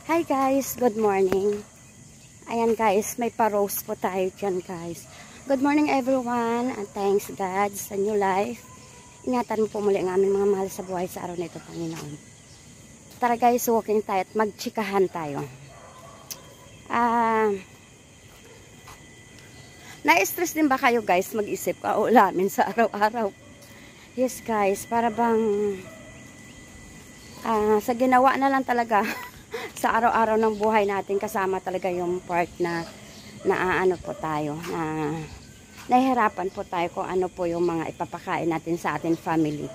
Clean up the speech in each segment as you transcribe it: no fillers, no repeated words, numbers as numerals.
Hi guys, good morning. Ayan guys, may pa-roast po tayo dyan guys. Good morning everyone and thanks God sa new life. Ingatan mo po muli ang aming mga mahal sa buhay sa araw na ito, Panginoon. Tara guys, walking tayo at magtsikahan tayo. Na-stress din ba kayo guys mag-isip kaulamin sa araw-araw? Yes guys, para bang sa ginawa na lang talaga sa araw-araw ng buhay natin, kasama talaga yung part na ano po tayo, na nahihirapan po tayo kung ano po yung mga ipapakain natin sa ating family.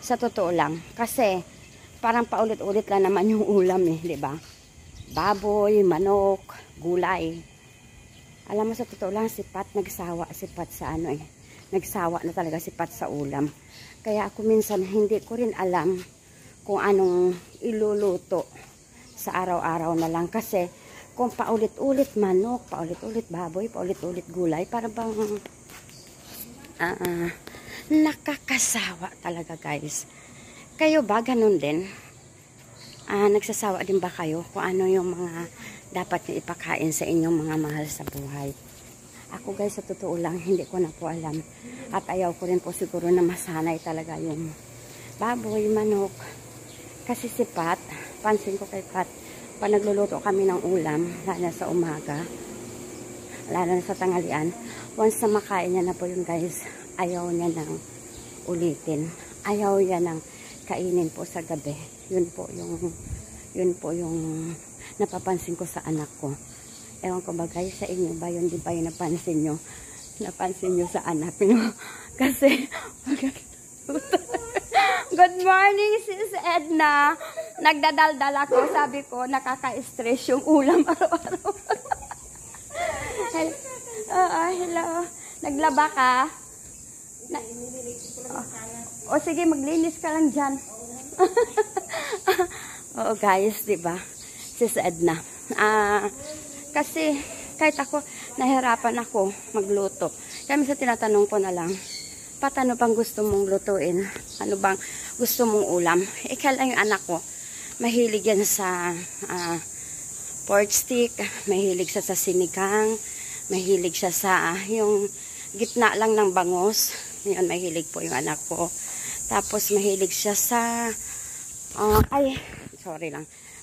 Sa totoo lang, kasi parang paulit-ulit lang naman yung ulam di ba? Baboy, manok, gulay. Alam mo, sa totoo lang, nagsawa sa ano nagsawa na talaga si Pat sa ulam. Kaya ako minsan hindi ko rin alam kung anong iluluto sa araw-araw na lang, kasi kung paulit-ulit manok, paulit-ulit baboy, paulit-ulit gulay, para bang nakakasawa talaga guys. Kayo ba ganun din? Nagsasawa din ba kayo kung ano yung mga dapat nyo ipakain sa inyong mga mahal sa buhay? Ako guys, sa totoo lang, hindi ko na po alam, at ayaw ko rin po siguro na masanay talaga yung baboy, manok. Kasi si Pat, pansin ko kay Pat, pag nagluluto kami ng ulam, lalo na sa umaga, lalo na sa tanghalian, once na makain niya na po yun guys, ayaw niya nang ulitin. Ayaw niya nang kainin po sa gabi. Yun po yung napapansin ko sa anak ko. Ewan ko ba guys, sa inyo ba yun? Di ba yung napansin nyo? Napansin nyo sa anak nyo? Kasi, good morning, Sis Edna. Nagdadaldal ako. Sabi ko, nakaka-stress yung ulam araw-araw. Hello. Naglaba ka? O sige, maglinis ka lang dyan. Oo guys, diba? Sis Edna. Kasi, kahit ako, nahirapan ako magluto. Kaya sa tinatanong ko na lang, Pat, ano bang gusto mong lutuin? Ano bang gusto mong ulam? Kaya yung anak ko, mahilig yan sa pork stick, mahilig siya sa sinigang, mahilig siya sa yung gitna lang ng bangus. Yun, mahilig po yung anak ko. Tapos mahilig siya sa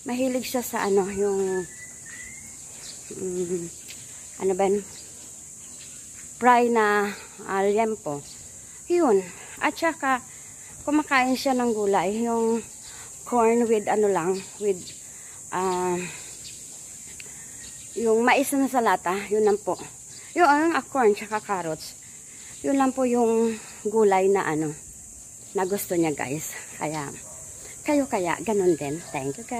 mahilig siya sa ano, yung ano ba, fry na liempo. Yun. At saka, kumakain siya ng gulay, yung corn with ano lang, with yung mais na salata, yun lang po. Yung corn tsaka carrots, yun lang po yung gulay na ano, na gusto niya guys. Kaya, kayo ganun din. Thank you guys.